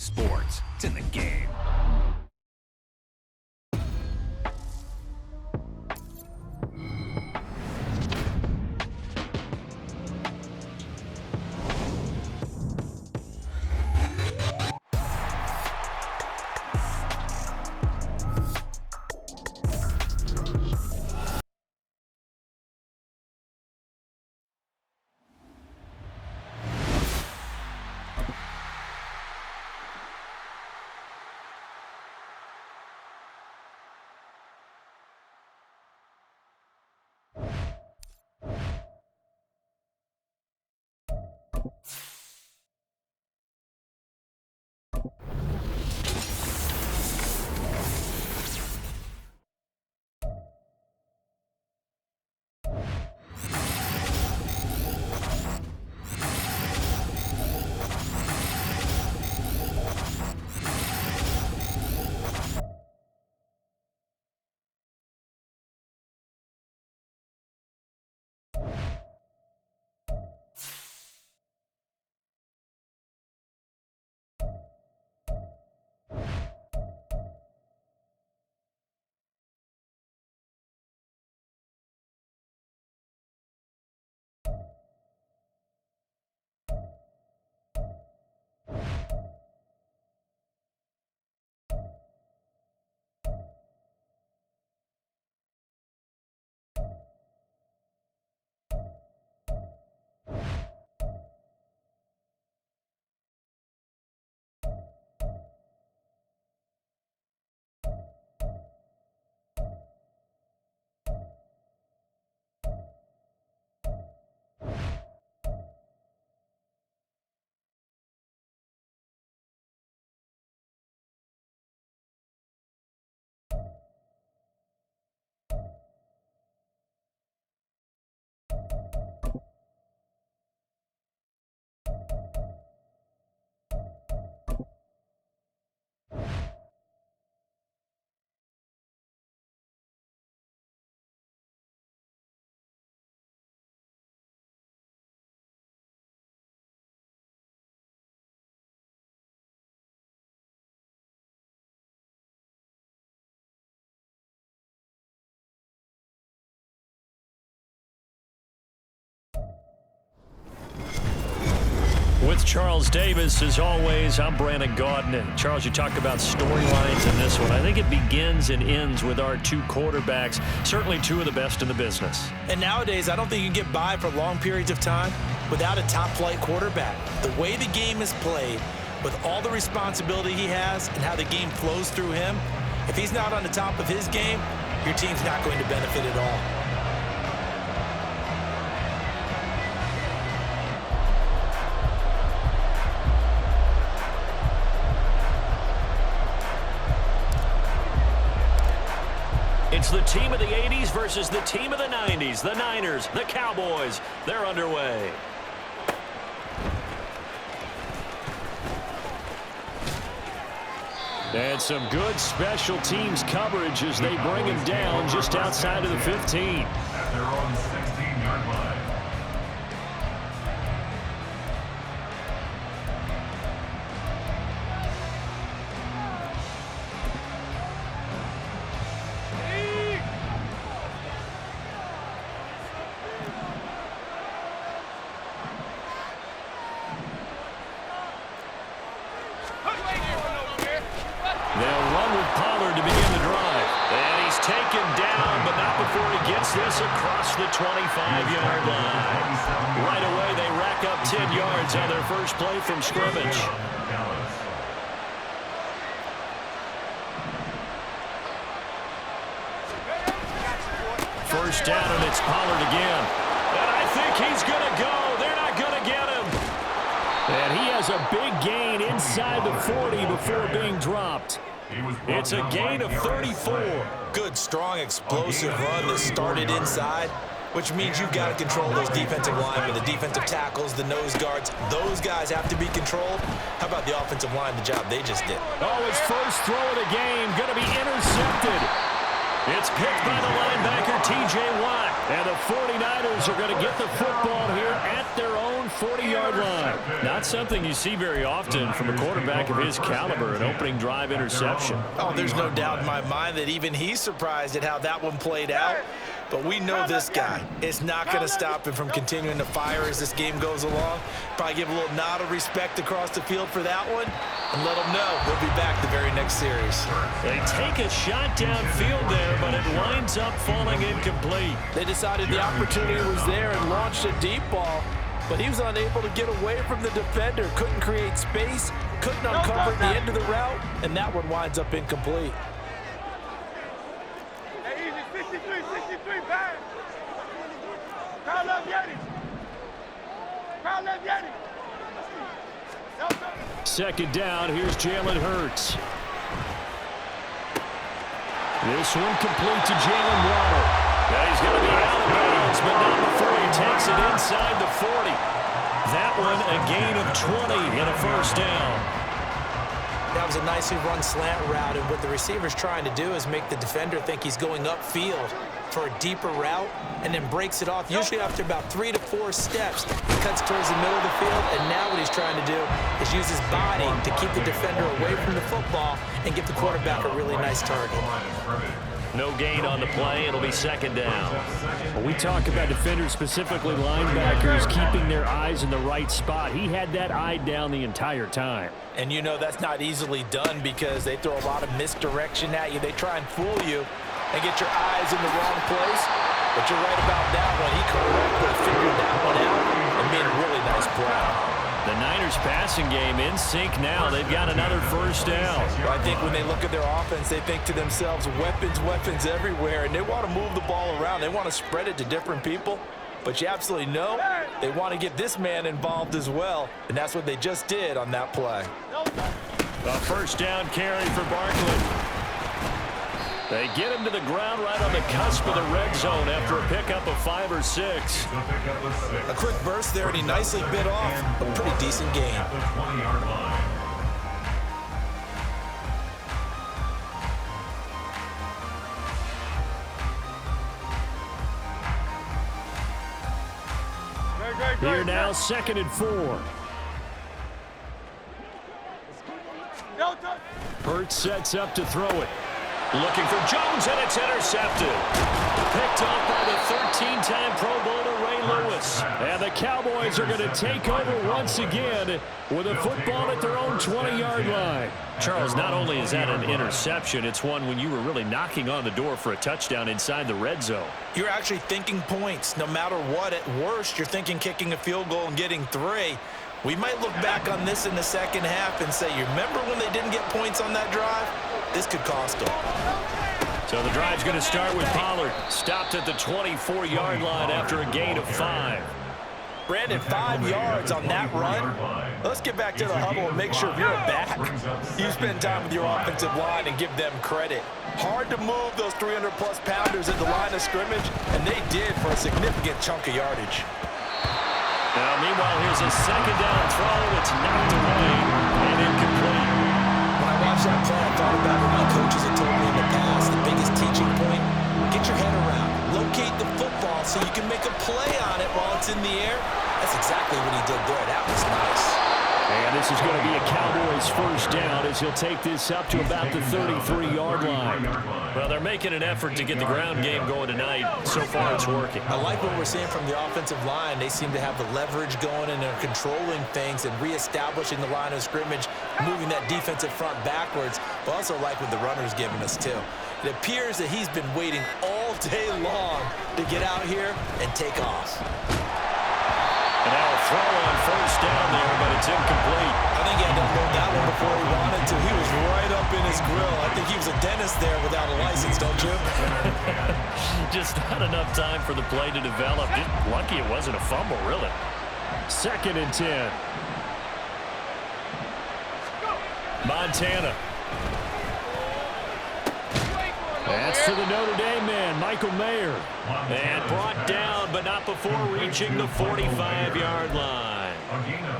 sports. It's in the game. With Charles Davis, as always, I'm Brandon Gaudin. And Charles, you talked about storylines in this one. I think it begins and ends with our two quarterbacks, certainly two of the best in the business. And nowadays, I don't think you can get by for long periods of time without a top-flight quarterback. The way the game is played, with all the responsibility he has and how the game flows through him, if he's not on the top of his game, your team's not going to benefit at all. It's the team of the 80s versus the team of the 90s. The Niners, the Cowboys, they're underway. And some good special teams coverage as they bring him down just outside of the 15. They're on the 16-yard line. They'll run with Pollard to begin the drive. And he's taken down, but not before he gets this across the 25-yard line. Right away, they rack up 10 yards on their first play from scrimmage. First down, and it's Pollard again. And I think he's going to go. They're not going to get him. And he has a big gain inside the 40 before being dropped. It's a gain of 34. Good, strong, explosive run that started inside, which means you've got to control those defensive linemen, the defensive tackles, the nose guards. Those guys have to be controlled. How about the offensive line, the job they just did? Oh, his first throw of the game going to be intercepted. It's picked by the linebacker, T.J. Watt. And the 49ers are going to get the football here at their own 40-yard line. Not something you see very often from a quarterback of his caliber, an opening drive interception. Oh, there's no doubt in my mind that even he's surprised at how that one played out. But we know this guy. It's not going to stop him from continuing to fire as this game goes along. Probably give a little nod of respect across the field for that one and let him know he'll be back the very next series. They take a shot downfield there, but it winds up falling incomplete. They decided the opportunity was there and launched a deep ball, but he was unable to get away from the defender, couldn't create space, couldn't uncover the end of the route, and that one winds up incomplete. Second down, here's Jalen Hurts. This one complete to Jalen Waddle. Now he's going to be out of bounds, but not before he takes it inside the 40. That one a gain of 20 and a first down. That was a nicely run slant route, and what the receiver's trying to do is make the defender think he's going upfield for a deeper route and then breaks it off, usually after about 3 to 4 steps. He cuts towards the middle of the field, and now what he's trying to do is use his body to keep the defender away from the football and give the quarterback a really nice target. No gain on the play. It'll be second down. When we talk about defenders, specifically linebackers, keeping their eyes in the right spot, he had that eye down the entire time. And you know that's not easily done because they throw a lot of misdirection at you. They try and fool you and get your eyes in the wrong place. But you're right about that one. He correctly figured that one out and made a really nice play. The Niners passing game in sync now. They've got another first down. Well, I think when they look at their offense, they think to themselves, weapons, weapons everywhere, and they want to move the ball around. They want to spread it to different people. But you absolutely know they want to get this man involved as well, and that's what they just did on that play. A first down carry for Barkley. They get him to the ground right on the cusp of the red zone after a pickup of 5 or 6. A quick burst there, and he nicely bit off a pretty decent gain. Here now, 2nd and 4. Hurts sets up to throw it. Looking for Jones, and it's intercepted. Picked off by the 13-time Pro Bowler Ray Lewis. And the Cowboys are going to take over once again with a football at their own 20-yard line. Charles, not only is that an interception, it's one when you were really knocking on the door for a touchdown inside the red zone. You're actually thinking points. No matter what, at worst, you're thinking kicking a field goal and getting 3. We might look back on this in the second half and say, you remember when they didn't get points on that drive? This could cost them. So the drive's going to start with Pollard. Stopped at the 24-yard line after a gain of 5. Brandon, 5 yards on that run. Let's get back to the huddle and make sure if you're a back, you spend time with your offensive line and give them credit. Hard to move those 300-plus pounders at the line of scrimmage, and they did for a significant chunk of yardage. Now, meanwhile, here's a second down throw. It's knocked away and incomplete. When I watched that play, I thought about what my coaches had told me in the past. The biggest teaching point, get your head around. Locate the football so you can make a play on it while it's in the air. That's exactly what he did there. That was nice. And this is going to be a Cowboys first down as he'll take this up to about the 33-yard line. Well, they're making an effort to get the ground game going tonight. So far, it's working. I like what we're seeing from the offensive line. They seem to have the leverage going, and they're controlling things and reestablishing the line of scrimmage, moving that defensive front backwards. But also like what the runner's giving us, too. It appears that he's been waiting all day long to get out here and take off. And now a throw on first down there, but it's incomplete. I think he had to unload that one before he wanted to. He was right up in his grill. I think he was a dentist there without a license, don't you? Just not enough time for the play to develop. Just lucky it wasn't a fumble, really. 2nd and 10. Montana. That's to the Notre Dame man, Michael Mayer. And brought down, but not before reaching the 45-yard line.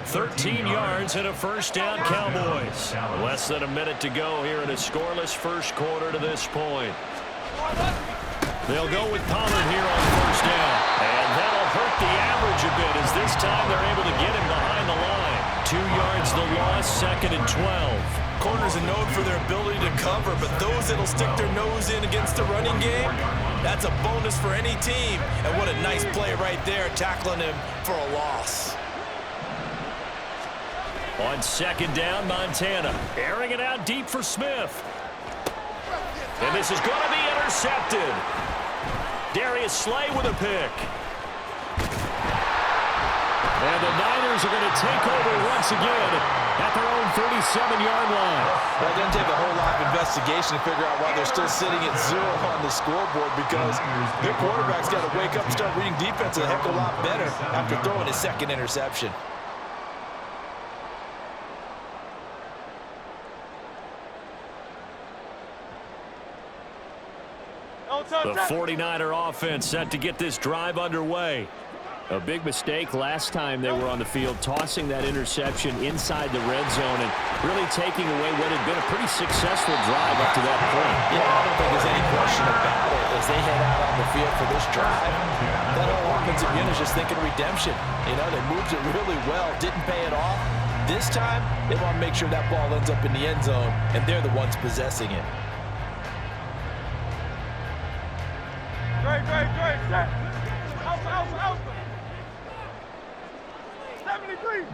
13 yards and a first down, Cowboys. Less than a minute to go here in a scoreless first quarter to this point. They'll go with Pollard here on first down. 2nd and 12. Corners are known for their ability to cover, but those that'll stick their nose in against the running game, that's a bonus for any team. And what a nice play right there, tackling him for a loss. On 2nd down, Montana airing it out deep for Smith. And this is going to be intercepted. Darius Slay with a pick. And the Niners are going to take over once again at their own 37-yard line. Well, it doesn't take a whole lot of investigation to figure out why they're still sitting at 0 on the scoreboard, because their quarterback's got to wake up and start reading defense a heck of a lot better after throwing his 2nd interception. The 49er offense set to get this drive underway. A big mistake last time they were on the field, tossing that interception inside the red zone and really taking away what had been a pretty successful drive up to that point. Yeah, I don't think there's any question about it. As they head out on the field for this drive, that whole offensive unit is just thinking redemption. You know, they moved it really well, didn't pay it off. This time, they want to make sure that ball ends up in the end zone, and they're the ones possessing it. Great. Out. 73.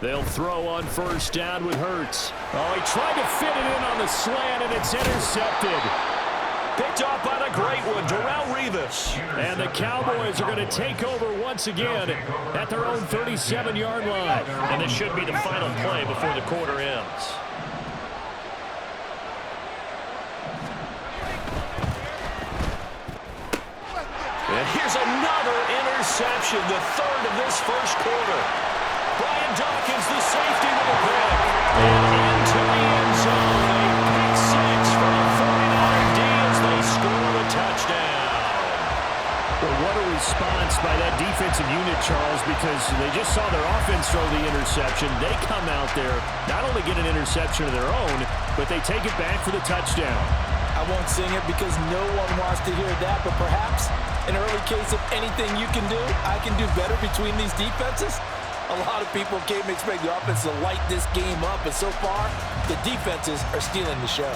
They'll throw on 1st down with Hurts. Oh, he tried to fit it in on the slant, and it's intercepted. Picked off on a great one, Darrelle Revis. And the Cowboys are going to take over once again at their own 37-yard line. And this should be the final play before the quarter ends. And here's another interception, the 3rd of this first quarter. Brian Dawkins, the safety with a pick. And into the end zone. A pick 6 for the 49er D as they score a touchdown. Well, what a response by that defensive unit, Charles, because they just saw their offense throw the interception. They come out there, not only get an interception of their own, but they take it back for the touchdown. I won't sing it because no one wants to hear that, but perhaps an early case of anything you can do, I can do better between these defenses. A lot of people came to expect the offense to light this game up, and so far, the defenses are stealing the show.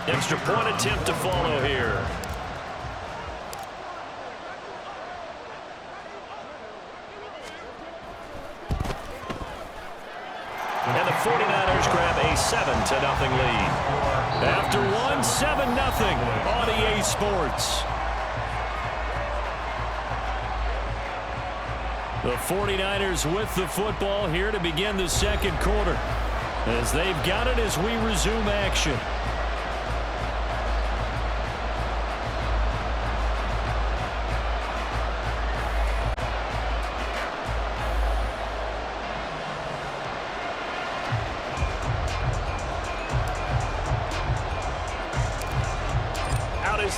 Extra point attempt to follow here. And the 49ers grab a 7-0 lead. After one, 7-0 on EA Sports. The 49ers with the football here to begin the 2nd quarter, as they've got it as we resume action.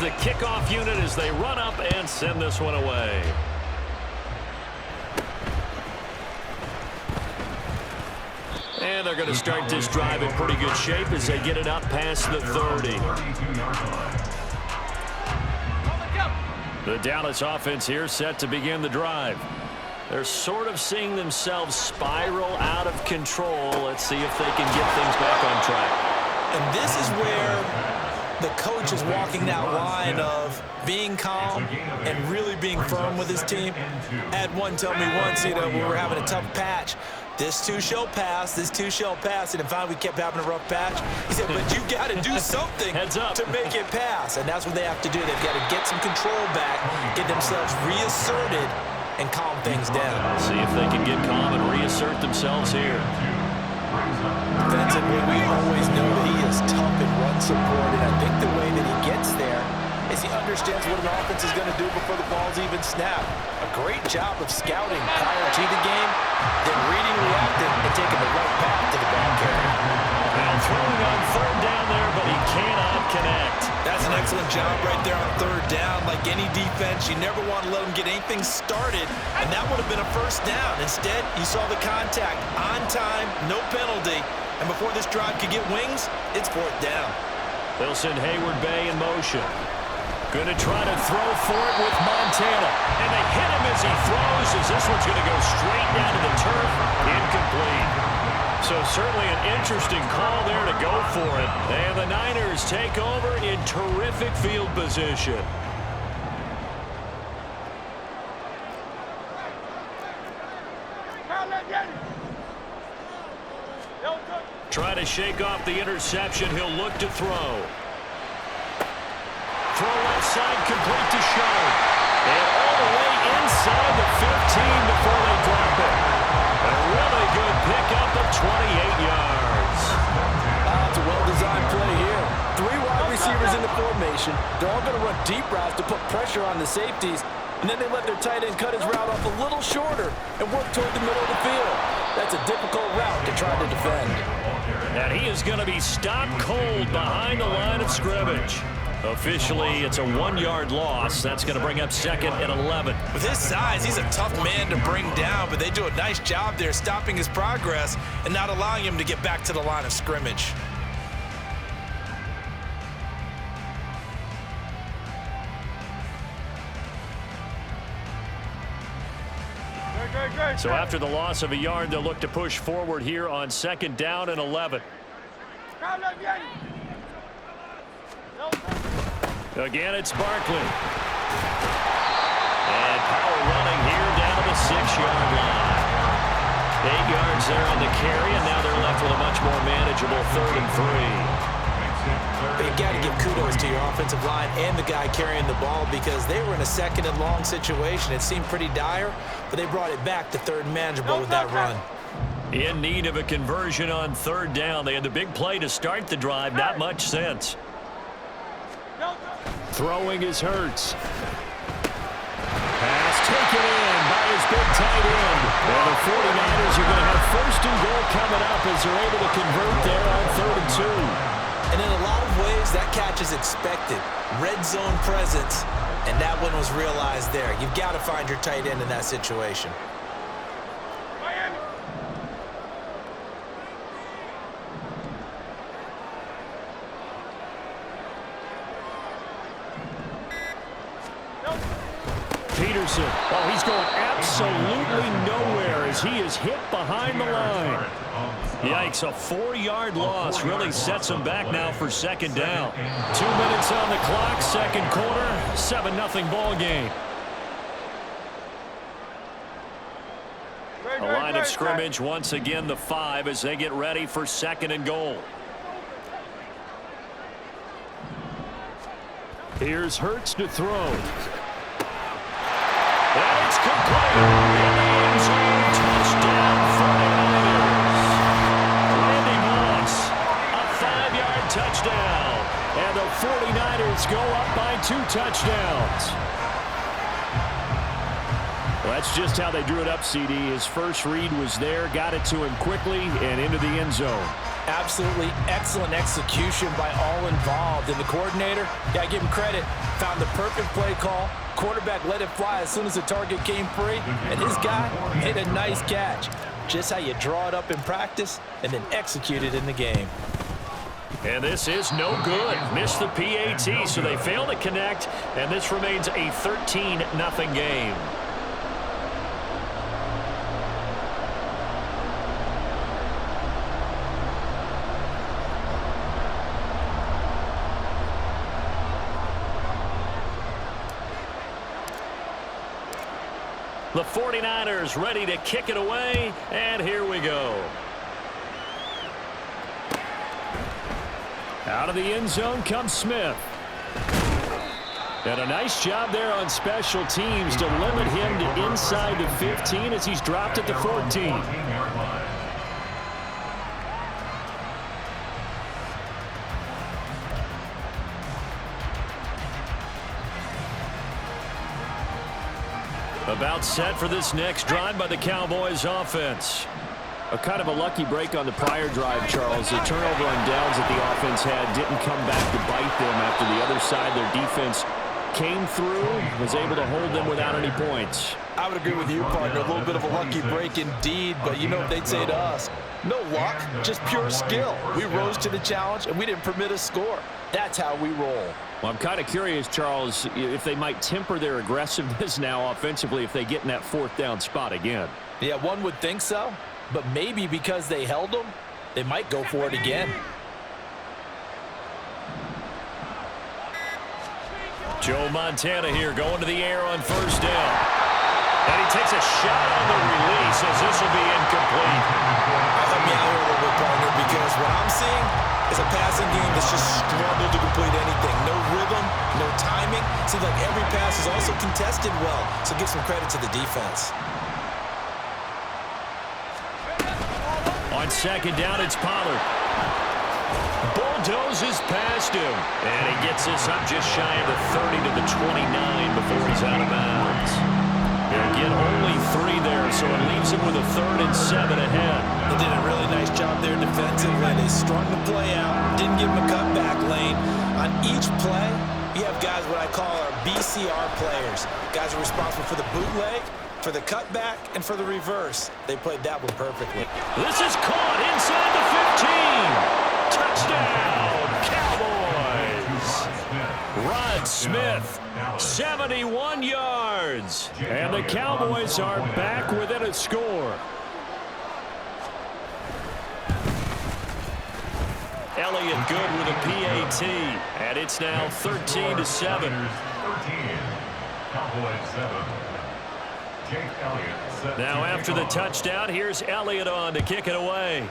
The kickoff unit as they run up and send this one away. And they're going to start this drive in pretty good shape as they get it up past the 30. The Dallas offense here set to begin the drive. They're sort of seeing themselves spiral out of control. Let's see if they can get things back on track. And this is where the coach is walking that line of being calm and really being firm with his team. I had one tell me once, you know, when we were having a tough patch, this too shall pass, this too shall pass. And finally we kept having a rough patch. He said, but you got to do something to make it pass. And that's what they have to do. They've got to get some control back, get themselves reasserted, and calm things down. See if they can get calm and reassert themselves here. Defensively, we always know that he is tough in run support, and I think the way that he gets there is he understands what an offense is going to do before the ball's even snapped. A great job of scouting prior to the game, then reading, reacting, and taking the right path to the ball carrier. And throwing on 3rd down there, but he cannot connect. That's an excellent job right there on 3rd down. Like any defense, you never want to let them get anything started, and that would have been a 1st down. Instead, you saw the contact on time, no penalty, and before this drive could get wings, it's 4th down. They'll send Hayward Bay in motion. Going to try to throw for it with Montana. And they hit him as he throws, as this one's going to go straight down to the turf. Incomplete. So certainly an interesting call there to go for it. And the Niners take over in terrific field position. Try to shake off the interception. He'll look to throw. Throw left side, complete to Shaw. And all the way inside the 15 before they drop it. A really good pickup of 28 yards. It's a well-designed play here. 3 wide receivers in the formation. They're all going to run deep routes to put pressure on the safeties. And then they let their tight end cut his route off a little shorter and work toward the middle of the field. That's a difficult route to try to defend. And he is going to be stopped cold behind the line of scrimmage. Officially, it's a 1-yard loss. That's going to bring up 2nd and 11. With his size, he's a tough man to bring down, but they do a nice job there stopping his progress and not allowing him to get back to the line of scrimmage. So after the loss of a yard, they'll look to push forward here on 2nd down and 11. Again, it's Barkley. And power running here down to the 6-yard line. 8 yards there on the carry, and now they're left with a much more manageable 3rd and 3. But you got to give kudos to your offensive line and the guy carrying the ball because they were in a 2nd and long situation. It seemed pretty dire, but they brought it back to 3rd and manageable with that run. In need of a conversion on 3rd down. They had the big play to start the drive. Not much sense. Throwing is Hurts. Pass taken in by his big tight end. And the 49ers are going to have 1st and goal coming up as they're able to convert there on 3rd and 2. And in a lot of ways, that catch is expected. Red zone presence, and that one was realized there. You've got to find your tight end in that situation. Peterson. Oh, he's going absolutely nowhere as he is hit behind the line. Yikes, a 4-yard loss really sets him back now for 2nd down. 2 minutes on the clock, 2nd quarter, 7-0 ball game. A line of scrimmage once again, the 5 as they get ready for 2nd and goal. Here's Hurts to throw. And it's complete. In the end zone, touchdown 49ers. Randy Moss, a 5-yard touchdown. And the 49ers go up by 2 touchdowns. Well, that's just how they drew it up, CD. His first read was there, got it to him quickly, and into the end zone. Absolutely excellent execution by all involved. And the coordinator, got to give him credit, found the perfect play call. Quarterback let it fly as soon as the target came free, and his guy made a nice catch. Just how you draw it up in practice and then execute it in the game. And this is no good. Missed the PAT, so they fail to connect, and this remains a 13-0 game. The 49ers ready to kick it away, and here we go. Out of the end zone comes Smith. And a nice job there on special teams to limit him to inside the 15 as he's dropped at the 14. About set for this next drive by the Cowboys offense. A kind of a lucky break on the prior drive, Charles. The turnover on downs that the offense had didn't come back to bite them after the other side. Their defense came through, was able to hold them without any points. I would agree with you, partner. A little bit of a lucky break indeed, but you know what they'd say to us? No luck, just pure skill. We rose to the challenge, and we didn't permit a score. That's how we roll. Well, I'm kind of curious, Charles, if they might temper their aggressiveness now offensively if they get in that fourth down spot again. Yeah, one would think so, but maybe because they held them, they might go for it again. Joe Montana here going to the air on first down. And he takes a shot on the release as this will be incomplete. Help me out here a little bit, partner, because what I'm seeing is a passing game that's just struggled to complete anything. No rhythm, no timing. Seems like every pass is also contested well, so give some credit to the defense. On second down, it's Pollard. Bulldozes past him. And he gets this up just shy of the 30 to the 29 before he's out of bounds. He'll get only 3 there, so it leaves him with a 3rd and 7 ahead. They did a really nice job there defensively. They strung the play out, didn't give him a cutback lane. On each play, you have guys what I call our BCR players. Guys are responsible for the bootleg, for the cutback, and for the reverse. They played that one perfectly. This is caught inside the 15. Touchdown, Cowboys. Rod Smith, 71 yards. And the Cowboys are back within a score. Elliott good with a PAT. And it's now 13-7. Now after the touchdown, here's Elliott on to kick it away.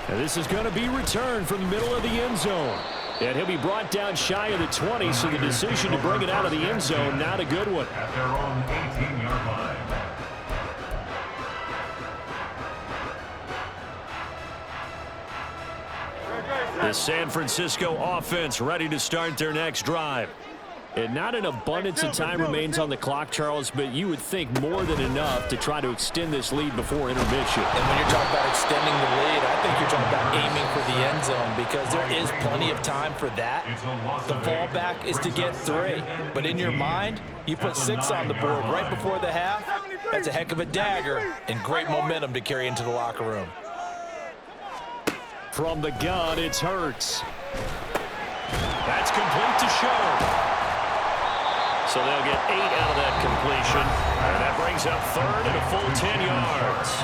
And this is going to be returned from the middle of the end zone. And he'll be brought down shy of the 20, so the decision to bring it out of the end zone, not a good one. At their own 18-yard line. The San Francisco offense ready to start their next drive. And not an abundance of time remains on the clock, Charles, but you would think more than enough to try to extend this lead before intermission. And when you're talking about extending the lead, I think you're talking about aiming for the end zone because there is plenty of time for that. The fallback is to get 3. But in your mind, you put 6 on the board right before the half. That's a heck of a dagger and great momentum to carry into the locker room. From the gun, it's Hurts. That's complete to Show. So they'll get 8 out of that completion. And that brings up 3rd and a full 10 yards.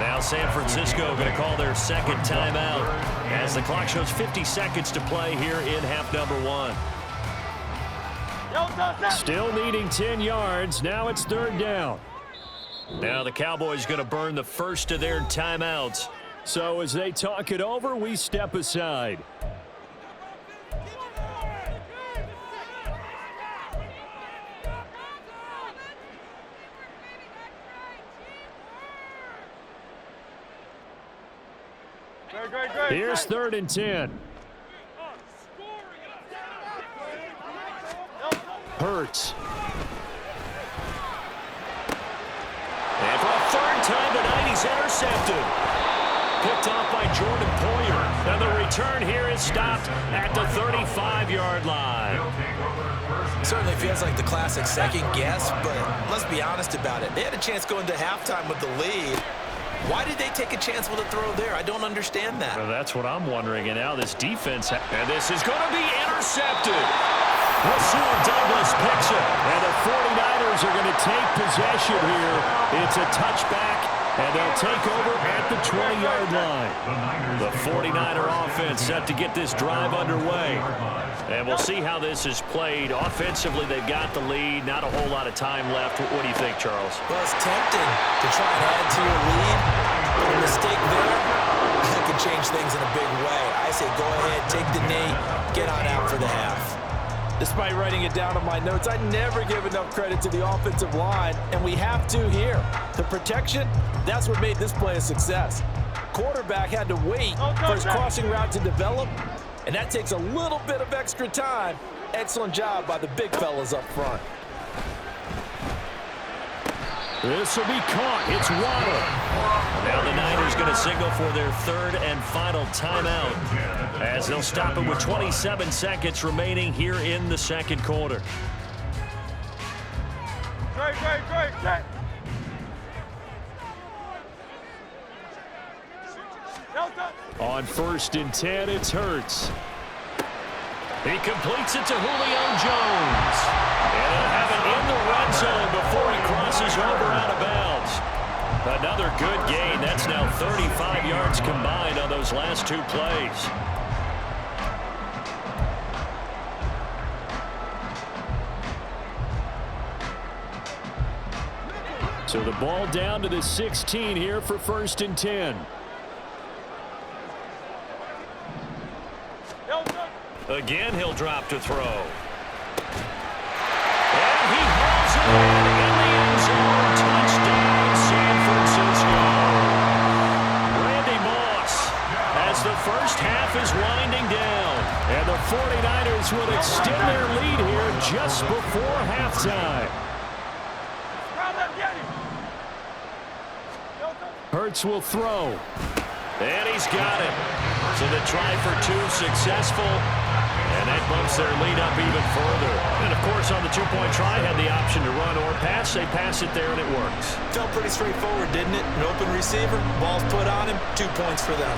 Now San Francisco going to call their second timeout as the clock shows 50 seconds to play here in half number 1. Still needing 10 yards. Now it's 3rd down. Now the Cowboys going to burn the first of their timeouts. So as they talk it over, we step aside. Here's 3rd and 10. Hurts. And for a 3rd time tonight, he's intercepted. Picked off by Jordan Poyer. And the return here is stopped at the 35-yard line. Certainly feels like the classic second guess, but let's be honest about it. They had a chance going to halftime with the lead. Why did they take a chance with a throw there? I don't understand that. Well, that's what I'm wondering. And now this defense, and this is going to be intercepted. Rasul Douglas picks it, and the 49ers are going to take possession here. It's a touchback, and they'll take over at the 20-yard line. The 49er offense set to get this drive underway. And we'll see how this is played. Offensively, they've got the lead. Not a whole lot of time left. What do you think, Charles? Well, it's tempting to try and add to your lead. But a mistake there could change things in a big way. I say go ahead, take the knee, get on out for the half. Despite writing it down on my notes, I never give enough credit to the offensive line, and we have to here. The protection, that's what made this play a success. Quarterback had to wait for his crossing route to develop, and that takes a little bit of extra time. Excellent job by the big fellas up front. This will be caught. It's Waddle. Now the Niners going to signal for their third and final timeout as they'll stop it with 27 seconds remaining here in the second quarter. Great, set. Delta. On 1st and 10, it's Hurts. He completes it to Julio Jones. And he'll have it in the red zone before he crosses over out of bounds. Another good gain. That's now 35 yards combined on those last 2 plays. So the ball down to the 16 here for 1st and 10. Again, he'll drop to throw. And he hauls it in the end zone. Touchdown, San Francisco. Randy Moss, as the first half is winding down. And the 49ers will extend their lead here just before halftime. Hurts will throw. And he's got it. So the try for 2 successful. And that bumps their lead up even further. And, of course, on the 2-point try, had the option to run or pass. They pass it there, and it works. Felt pretty straightforward, didn't it? An open receiver, ball's put on him, 2 points for them.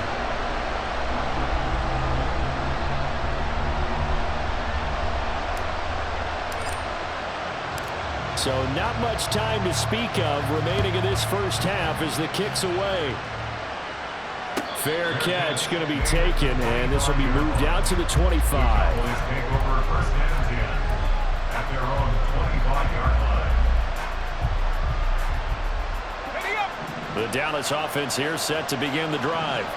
So not much time to speak of remaining in this first half as the kick's away. Fair catch going to be taken, and this will be moved out to the 25. Cowboys take over 1st and 10 at their own 25-yard line. The Dallas offense here set to begin the drive.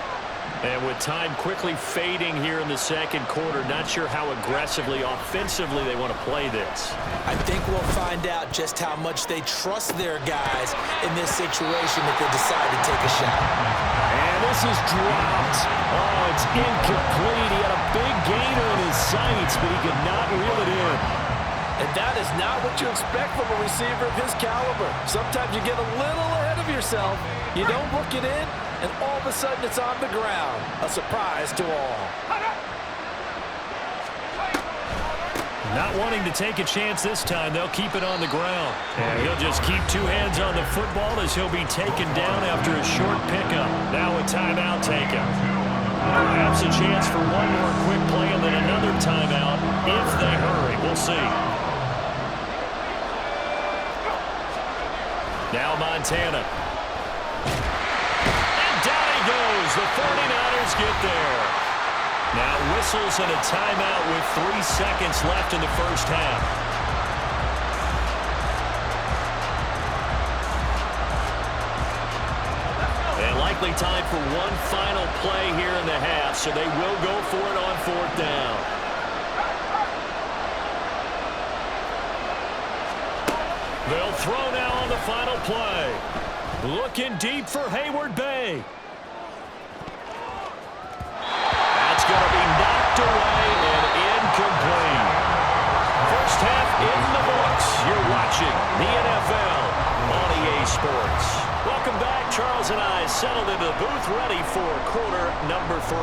And with time quickly fading here in the second quarter, not sure how aggressively, offensively they want to play this. I think we'll find out just how much they trust their guys in this situation if they decide to take a shot. And this is dropped. Oh, it's incomplete. He had a big gainer in his sights, but he could not reel it in. And that is not what you expect from a receiver of his caliber. Sometimes you get a little ahead of yourself. You don't look it in, and all of a sudden it's on the ground. A surprise to all. Not wanting to take a chance this time, they'll keep it on the ground. And he'll just keep 2 hands on the football as he'll be taken down after a short pickup. Now a timeout taken. Perhaps a chance for one more quick play and then another timeout if they hurry. We'll see. Now Montana. And down he goes. The 49ers get there. Now whistles and a timeout with 3 seconds left in the first half. And likely time for one final play here in the half, so they will go for it on 4th down. They'll throw now on the final play. Looking deep for Hayward Bay. That's going to be knocked away and incomplete. First half in the books. You're watching the NFL on EA Sports. Welcome back. Charles and I settled into the booth ready for quarter number 3.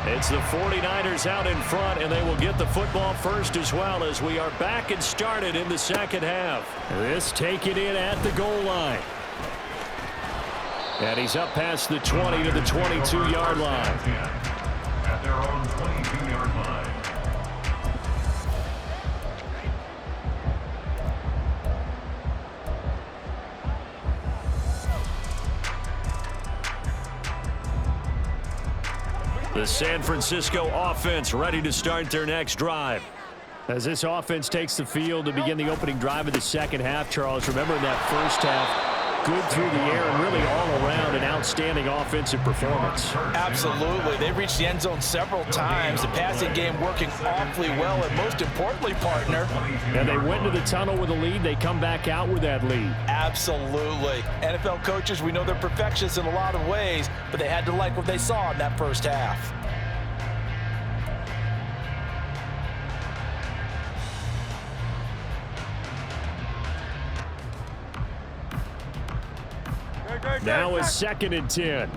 It's the 49ers out in front, and they will get the football first as well as we are back and started in the second half. This taken in at the goal line. And he's up past the 20 to the 22-yard line. At their own 22-yard line. The San Francisco offense ready to start their next drive. As this offense takes the field to begin the opening drive of the second half, Charles, remember in that first half, good through the air and really all around an outstanding offensive performance. Absolutely. They reached the end zone several times. The passing game working awfully well, and most importantly, partner. And they went to the tunnel with a lead. They come back out with that lead. Absolutely. NFL coaches, we know they're perfectionists in a lot of ways, but they had to like what they saw in that first half. Now it's 2nd and 10.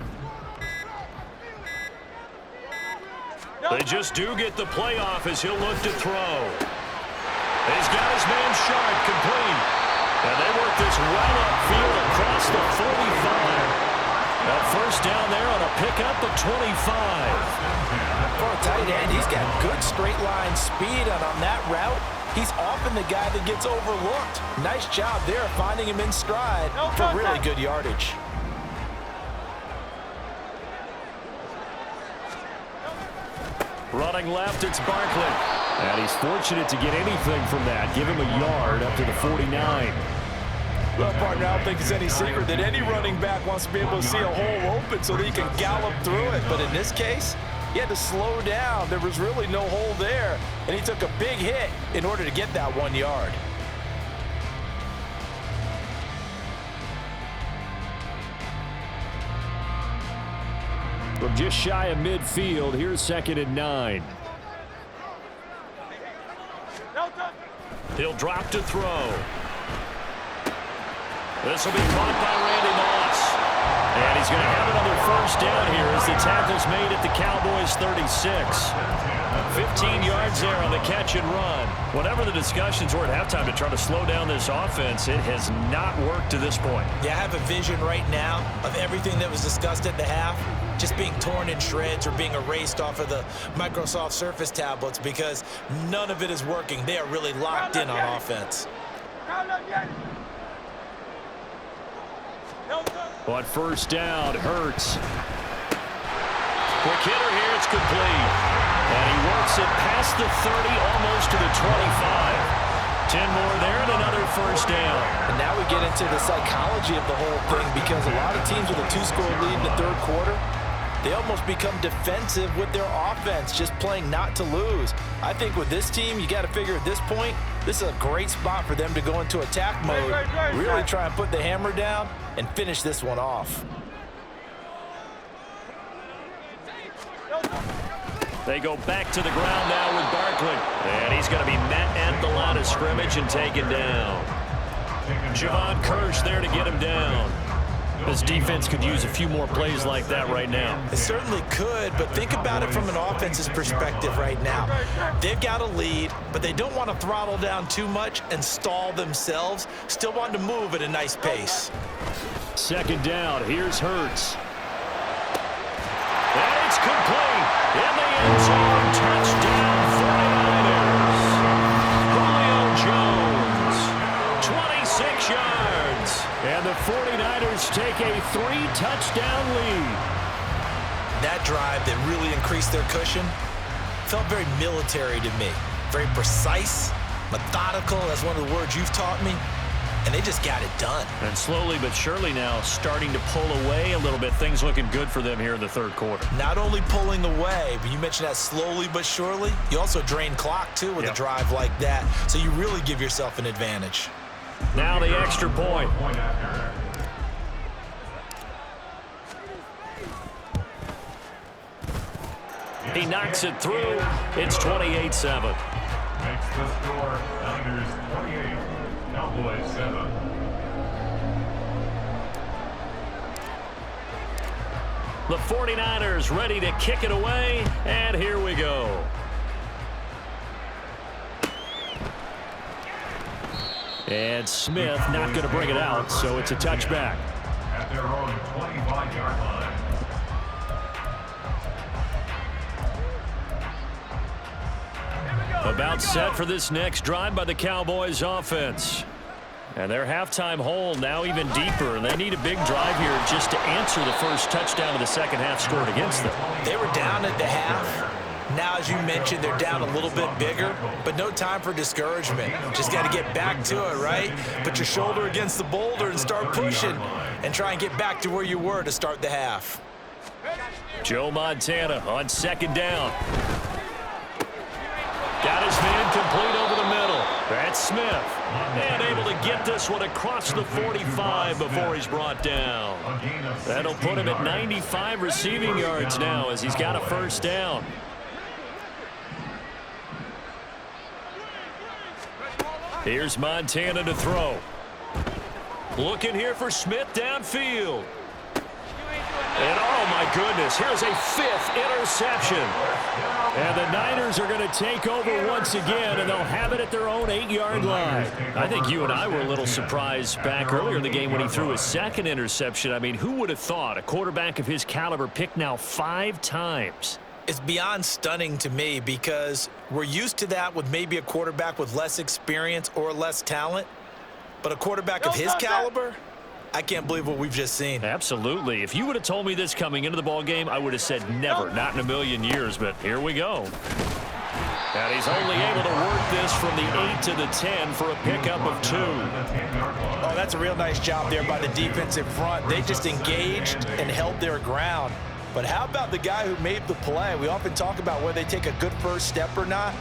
They just do get the play off as he'll look to throw. He's got his man Sharp complete. And they work this well upfield across the 45. A first down there on a pickup of 25. For a tight end, he's got good straight line speed, and on that route, he's often the guy that gets overlooked. Nice job there finding him in stride for really good yardage. Running left, it's Barkley. And he's fortunate to get anything from that. Give him a yard up to the 49. Well, partner, I don't think it's any secret that any running back wants to be able to see a hole open so that he can gallop through it. But in this case, he had to slow down. There was really no hole there, and he took a big hit in order to get that 1 yard. From just shy of midfield, here's 2nd and 9. He'll drop to throw. This will be caught by Randy Moss. And he's going to have another first down here as the tackle's made at the Cowboys' 36. 15 yards there on the catch and run. Whatever the discussions were at halftime to try to slow down this offense, it has not worked to this point. Yeah, I have a vision right now of everything that was discussed at the half just being torn in shreds or being erased off of the Microsoft Surface tablets because none of it is working. They are really locked in on offense. On first down, Hurts. Quick hitter here, it's complete. And he works it past the 30, almost to the 25. 10 more there and another first down. And now we get into the psychology of the whole thing because a lot of teams with a 2-score lead in the third quarter, they almost become defensive with their offense, just playing not to lose. I think with this team, you got to figure at this point, this is a great spot for them to go into attack mode, really try and put the hammer down and finish this one off. They go back to the ground now with Barkley. And he's going to be met at the line of scrimmage and taken down. Javon Kirsch there to get him down. This defense could use a few more plays like that right now. It certainly could, but think about it from an offense's perspective right now. They've got a lead, but they don't want to throttle down too much and stall themselves. Still want to move at a nice pace. 2nd down, here's Hurts. And it's complete. In the end zone, touchdown 49ers. Julio Jones, 26 yards. And the 49ers take a 3-touchdown lead. That drive that really increased their cushion felt very military to me. Very precise, methodical, that's one of the words you've taught me. And they just got it done. And slowly but surely now starting to pull away a little bit. Things looking good for them here in the third quarter. Not only pulling away, but you mentioned that slowly but surely. You also drain clock, too, with a drive like that. So you really give yourself an advantage. Now the extra point. He knocks it through. It's 28-7. Makes the score Niners 28, Cowboys 7. The 49ers ready to kick it away, and here we go. And Smith not going to bring it out, so it's a touchback. At their own 25-yard line. About set for this next drive by the Cowboys offense. And their halftime hole now even deeper. And they need a big drive here just to answer the first touchdown of the second half scored against them. They were down at the half. Now, as you mentioned, they're down a little bit bigger, but no time for discouragement. Just got to get back to it, right? Put your shoulder against the boulder and start pushing and try and get back to where you were to start the half. Joe Montana on second down. Got his man complete over the middle. That's Smith. And able to get this one across the 45 before he's brought down. That'll put him at 95 receiving yards now as he's got a first down. Here's Montana to throw. Looking here for Smith downfield. And oh my goodness, here's a fifth interception. And the Niners are going to take over once again, and they'll have it at their own 8-yard line. I think you and I were a little surprised back earlier in the game when he threw his second interception. I mean, who would have thought a quarterback of his caliber picked now 5 times? It's beyond stunning to me because we're used to that with maybe a quarterback with less experience or less talent. But a quarterback of his caliber, I can't believe what we've just seen. Absolutely. If you would have told me this coming into the ball game, I would have said never, not in a million years, but here we go. And he's only able to work this from the 8 to the 10 for a pickup of 2. Oh, that's a real nice job there by the defensive front. They just engaged and held their ground. But how about the guy who made the play? We often talk about whether they take a good first step or not.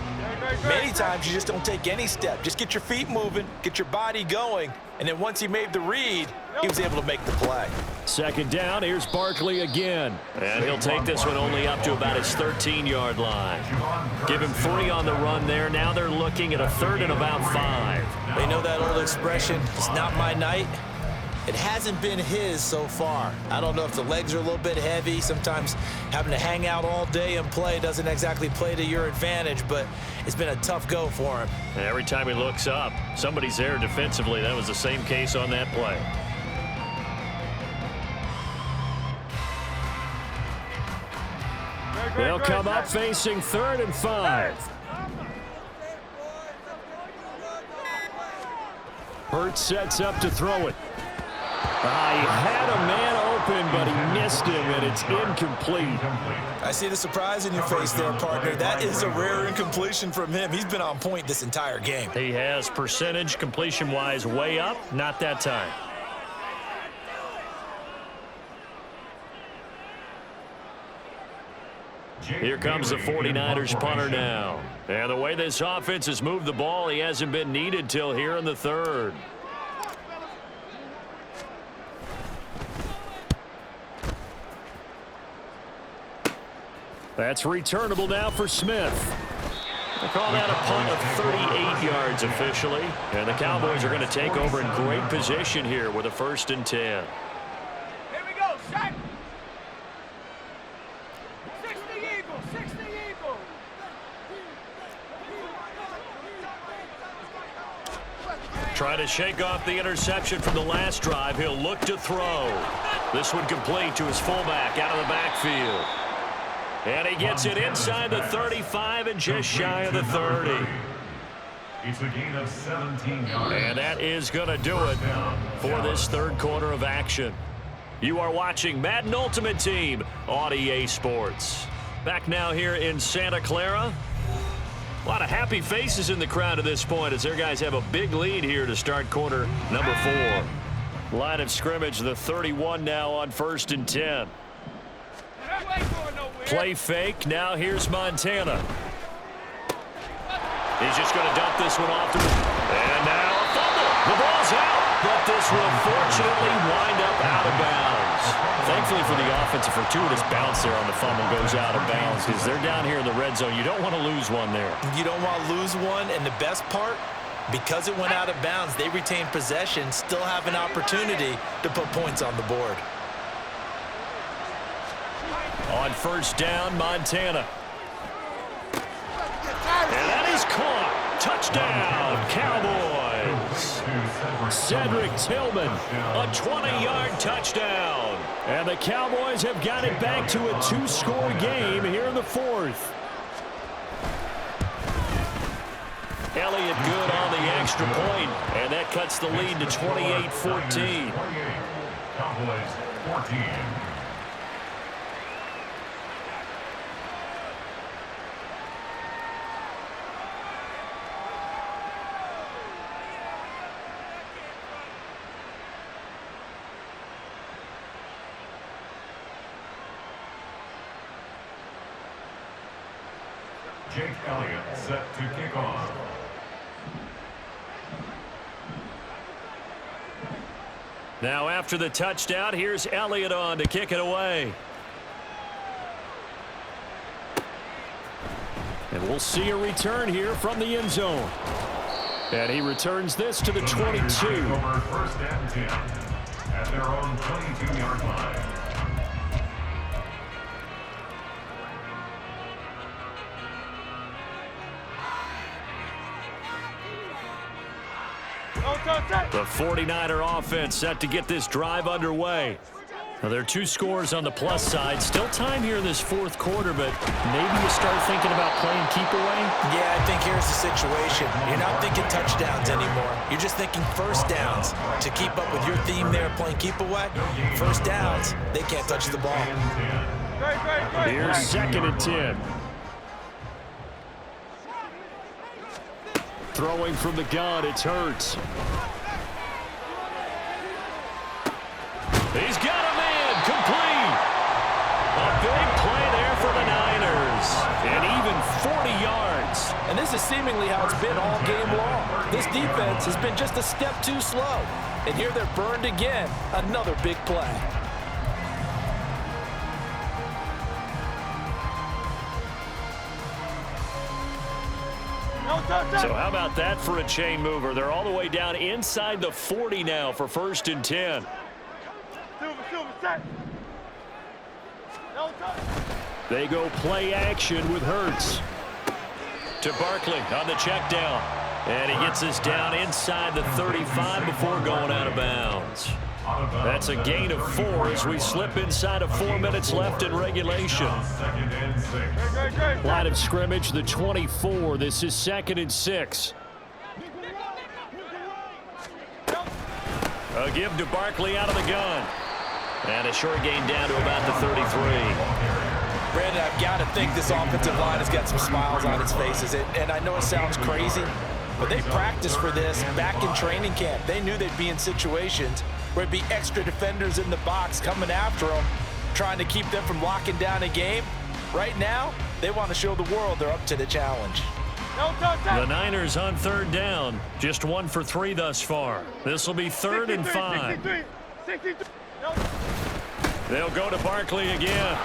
Many times you just don't take any step. Just get your feet moving, get your body going, and then once he made the read, he was able to make the play. Second down, here's Barkley again. And he'll take this one only up to about his 13-yard line. Give him 3 on the run there. Now they're looking at a 3rd and about 5. They know that old expression, it's not my night. It hasn't been his so far. I don't know if the legs are a little bit heavy. Sometimes having to hang out all day and play doesn't exactly play to your advantage, but it's been a tough go for him. And every time he looks up, somebody's there defensively. That was the same case on that play. They'll come up facing 3rd and 5. Hurts sets up to throw it. He had a man open, but he missed him, and it's incomplete. I see the surprise in your face there, partner. That is a rare incompletion from him. He's been on point this entire game. He has percentage completion-wise way up, not that time. Here comes the 49ers punter now. And the way this offense has moved the ball, he hasn't been needed till here in the 3rd. That's returnable now for Smith. They call that a punt of 38 yards officially. And the Cowboys are going to take over in great position here with a 1st and 10. Here we go, set. 60 Eagles, 60 Eagles. Trying to shake off the interception from the last drive. He'll look to throw. This one complete to his fullback out of the backfield. And he gets it inside the 35 and just shy of the 30. It's a gain of 17 yards. And that is going to do it for this 3rd quarter of action. You are watching Madden Ultimate Team on EA Sports. Back now here in Santa Clara. A lot of happy faces in the crowd at this point as their guys have a big lead here to start quarter number 4. Line of scrimmage, the 31 now on 1st and 10. Play fake. Now here's Montana. He's just going to dump this one off to him. And now a fumble. The ball's out. But this will fortunately wind up out of bounds. Thankfully for the offensive, fortuitous bounce there on the fumble goes out of bounds because they're down here in the red zone. You don't want to lose one there. You don't want to lose one, and the best part, because it went out of bounds, they retain possession, still have an opportunity to put points on the board. On 1st down, Montana. And that is caught. Touchdown, Cowboys. Cedric Tillman, a 20-yard touchdown. And the Cowboys have got it back to a 2-score game here in the 4th. Elliott good on the extra point, and that cuts the lead to 28-14. Cowboys 14. Jake Elliott set to kick off. Now after the touchdown, here's Elliott on to kick it away. And we'll see a return here from the end zone. And he returns this to the 22. Over first and 10 at their own 22-yard line. The 49er offense set to get this drive underway. Now, there are two scores on the plus side. Still time here in this fourth quarter, but maybe you start thinking about playing keep away? Yeah, I think here's the situation. You're not thinking touchdowns anymore. You're just thinking first downs. To keep up with your theme there, playing keep away, first downs, they can't touch the ball. Here's 2nd and 10. Throwing from the gun, it's Hurts. He's got a man complete. A big play there for the Niners. And even 40 yards. And this is seemingly how it's been all game long. This defense has been just a step too slow. And here they're burned again. Another big play. So how about that for a chain mover? They're all the way down inside the 40 now for 1st and 10. They go play action with Hurts. To Barkley on the check down. And he gets us down inside the 35 before going out of bounds. That's a gain of 4 as we slip inside of 4 minutes left in regulation. Line of scrimmage, the 24. This is 2nd and 6. A give to Barkley out of the gun. And a short gain down to about the 33. Brandon, I've got to think this offensive line has got some smiles on its faces. And I know it sounds crazy, but they practiced for this back in training camp. They knew they'd be in situations where it'd be extra defenders in the box coming after them, trying to keep them from locking down a game. Right now, they want to show the world they're up to the challenge. The Niners on 3rd down. Just 1 for 3 thus far. This will be 3rd and 5. They'll go to Barkley again.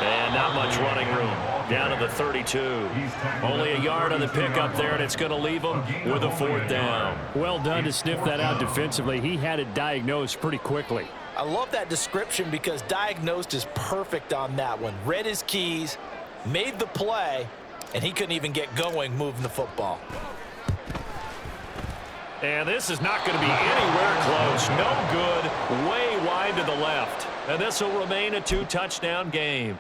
And not much running room. Down to the 32. Only a yard on the pickup there, and it's going to leave them with a 4th down. Well done to sniff that out defensively. He had it diagnosed pretty quickly. I love that description because diagnosed is perfect on that one. Read his keys, made the play, and he couldn't even get going moving the football. And this is not going to be anywhere close. No good. Way wide to the left. And this will remain a 2-touchdown game.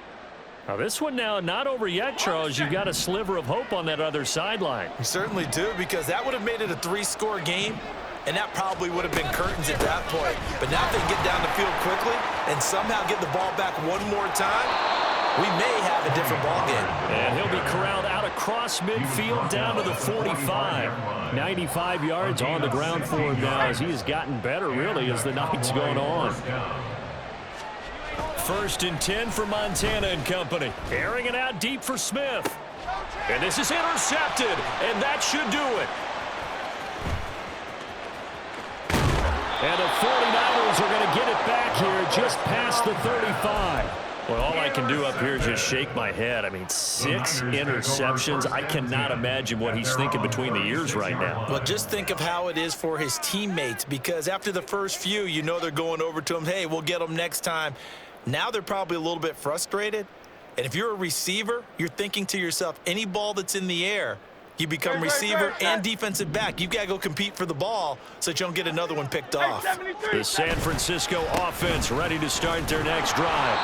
Now this one now not over yet, Charles. You've got a sliver of hope on that other sideline. You certainly do, because that would have made it a 3-score game, and that probably would have been curtains at that point. But now if they get down the field quickly and somehow get the ball back one more time, we may have a different ball game. And he'll be corralled out across midfield down to the 45. 95 yards on the ground for him now as he has gotten better, really, as the night's going on. 1st and 10 for Montana and company. Airing it out deep for Smith. And this is intercepted, and that should do it. And the 49ers are going to get it back here just past the 35. Well, all I can do up here is just shake my head. I mean, 6 interceptions. I cannot imagine what he's thinking between the ears right now. Well, just think of how it is for his teammates, because after the first few, you know they're going over to him, hey, we'll get them next time. Now they're probably a little bit frustrated. And if you're a receiver, you're thinking to yourself, any ball that's in the air, you become receiver and defensive back. You've got to go compete for the ball so that you don't get another one picked off. The San Francisco offense ready to start their next drive.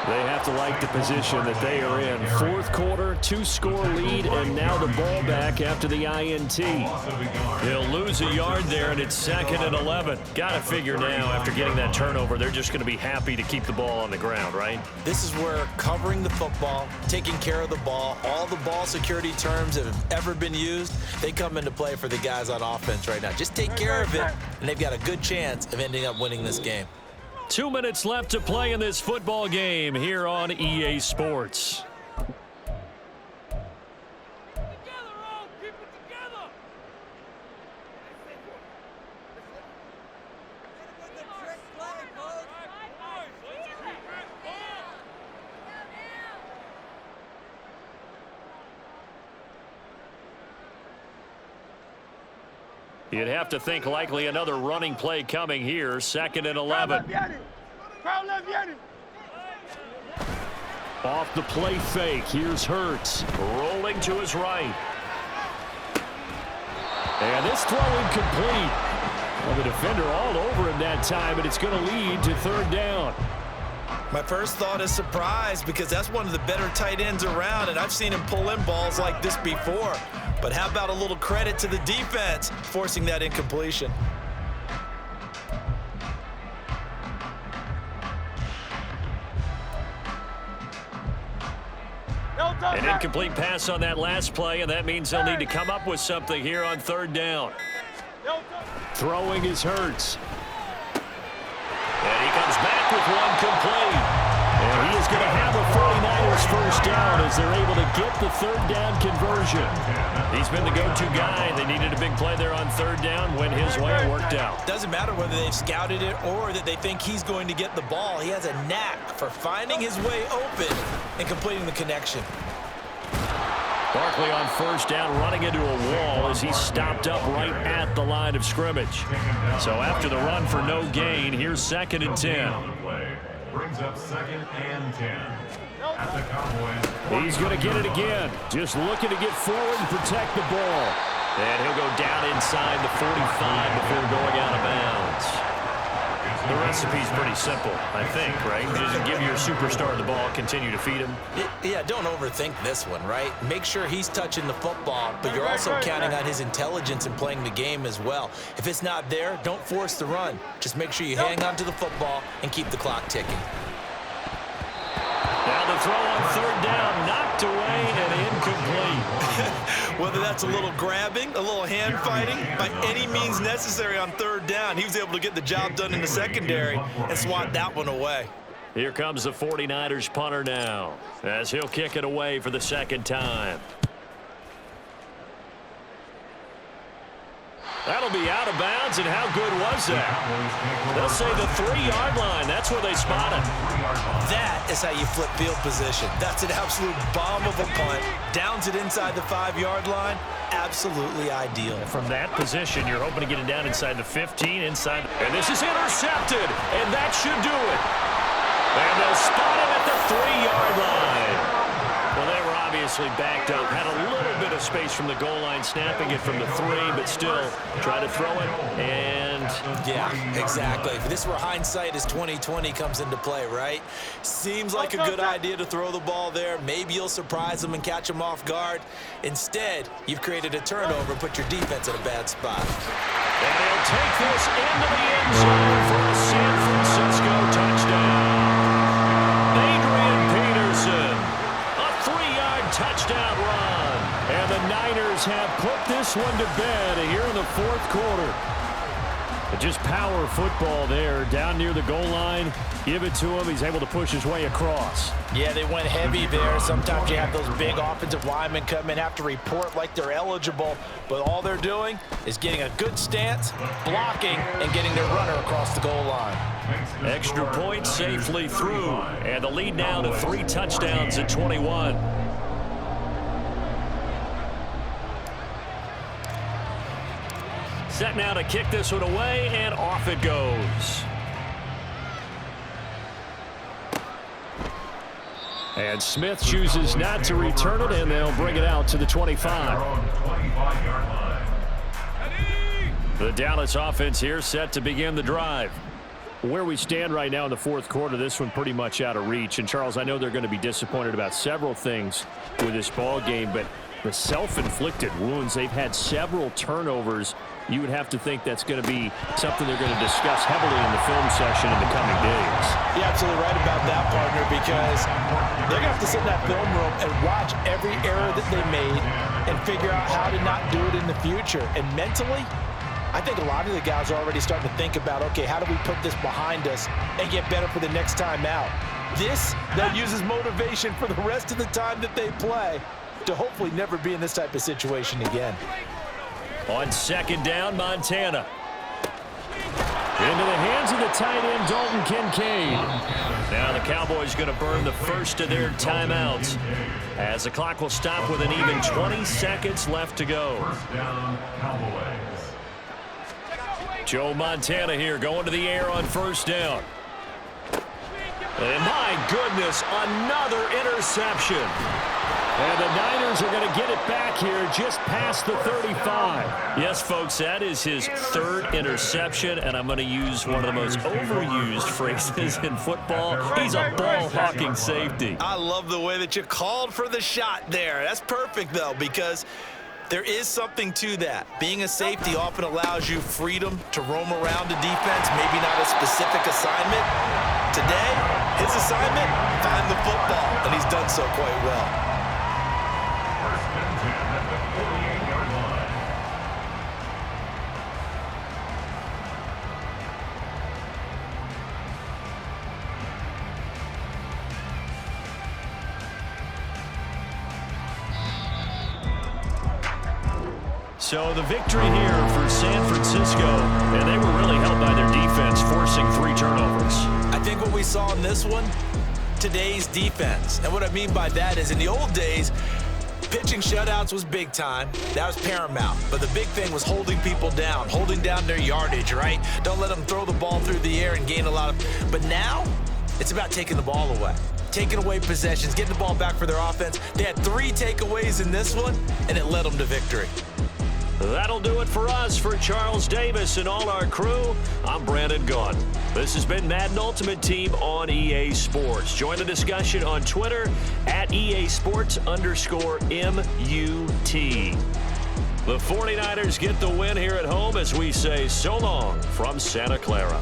They have to like the position that they are in. 4th quarter, 2-score lead, and now the ball back after the INT. They'll lose a yard there, and it's 2nd and 11. Got to figure now, after getting that turnover, they're just going to be happy to keep the ball on the ground, right? This is where covering the football, taking care of the ball, all the ball security terms that have ever been used, they come into play for the guys on offense right now. Just take care of it, and they've got a good chance of ending up winning this game. 2 minutes left to play in this football game here on EA Sports. You'd have to think likely another running play coming here. 2nd and 11. Off the play fake. Here's Hurts. Rolling to his right. And this throw incomplete. Well, the defender all over him that time, and it's going to lead to 3rd down. My first thought is surprise, because that's one of the better tight ends around, and I've seen him pull in balls like this before. But how about a little credit to the defense forcing that incompletion? An incomplete pass on that last play, and that means they'll need to come up with something here on 3rd down. Throwing is Hurts. And he comes back with one complete. And he is going to have a 49ers first down as they're able to get the 3rd down conversion. He's been the go-to guy. They needed a big play there on 3rd down. Went his way. It worked out. Doesn't matter whether they've scouted it or that they think he's going to get the ball. He has a knack for finding his way open and completing the connection. Barkley on 1st down, running into a wall as he stopped up right at the line of scrimmage. So after the run for no gain, here's 2nd and 10. Brings up 2nd and 10. At the Cowboys. He's going to get it again. Just looking to get forward and protect the ball. And he'll go down inside the 45 before going out of bounds. The recipe's pretty simple, I think, right? Just give your superstar the ball, continue to feed him. Yeah, don't overthink this one, right? Make sure he's touching the football, but you're also counting on his intelligence in playing the game as well. If it's not there, don't force the run. Just make sure you hang on to the football and keep the clock ticking. Now the throw on 3rd down, knocked away and incomplete. Whether that's a little grabbing, a little hand fighting, by any means necessary on 3rd down, he was able to get the job done in the secondary and swat that one away. Here comes the 49ers punter now, as he'll kick it away for the 2nd time. That'll be out of bounds, and how good was that? They'll say the 3-yard line. That's where they spot him. That is how you flip field position. That's an absolute bomb of a punt. Downs it inside the 5-yard line. Absolutely ideal. From that position, you're hoping to get it down inside the 15, inside. And this is intercepted, and that should do it. And they'll spot him at the 3-yard line. Well, they were obviously backed up. Had a little bit of space from the goal line, snapping it from the 3, but still try to throw it. And yeah, exactly. If this were hindsight as 2020 comes into play, right? Seems like a good idea to throw the ball there. Maybe you'll surprise them and catch them off guard. Instead, you've created a turnover and put your defense in a bad spot. And he'll take this into the end zone for a San Francisco touchdown. Adrian Peterson. Touchdown run. And the Niners have put this one to bed here in the 4th quarter. Just power football there down near the goal line. Give it to him. He's able to push his way across. Yeah, they went heavy there. Sometimes you have those big offensive linemen come in, have to report like they're eligible, but all they're doing is getting a good stance, blocking, and getting their runner across the goal line. Extra point safely through, and the lead now to 3 touchdowns at 21. Set now to kick this one away, and off it goes. And Smith chooses not to return it, and they'll bring it out to the 25. The Dallas offense here set to begin the drive. Where we stand right now in the 4th quarter, this one pretty much out of reach. And, Charles, I know they're going to be disappointed about several things with this ball game, but the self-inflicted wounds, they've had several turnovers. You would have to think that's going to be something they're going to discuss heavily in the film session in the coming days. You're absolutely right about that, partner, because they're going to have to sit in that film room and watch every error that they made and figure out how to not do it in the future. And mentally, I think a lot of the guys are already starting to think about, okay, how do we put this behind us and get better for the next time out? This, they'll use as motivation for the rest of the time that they play to hopefully never be in this type of situation again. On 2nd down, Montana. Into the hands of the tight end, Dalton Kincaid. Now the Cowboys going to burn the first of their timeouts as the clock will stop with an even 20 seconds left to go. First down, Cowboys. Joe Montana here going to the air on first down. And my goodness, another interception. And the Niners are going to get it back here just past the 35. Yes, folks, that is his third interception, and I'm going to use one of the most overused phrases in football. He's a ball-hawking safety. I love the way that you called for the shot there. That's perfect, though, because there is something to that. Being a safety often allows you freedom to roam around the defense, maybe not a specific assignment. Today, his assignment, find the football, and he's done so quite well. First and 10 at the 48-yard line. So the victory here for San Francisco, and they were really helped by their defense, forcing 3 turnovers. I think what we saw in this one, today's defense. And what I mean by that is in the old days, pitching shutouts was big time. That was paramount. But the big thing was holding people down, holding down their yardage, right? Don't let them throw the ball through the air and gain a lot of... But now, it's about taking the ball away. Taking away possessions, getting the ball back for their offense. They had 3 takeaways in this one, and it led them to victory. That'll do it for us. For Charles Davis and all our crew, I'm Brandon Gaudin. This has been Madden Ultimate Team on EA Sports. Join the discussion on Twitter at EA Sports_MUT. The 49ers get the win here at home as we say so long from Santa Clara.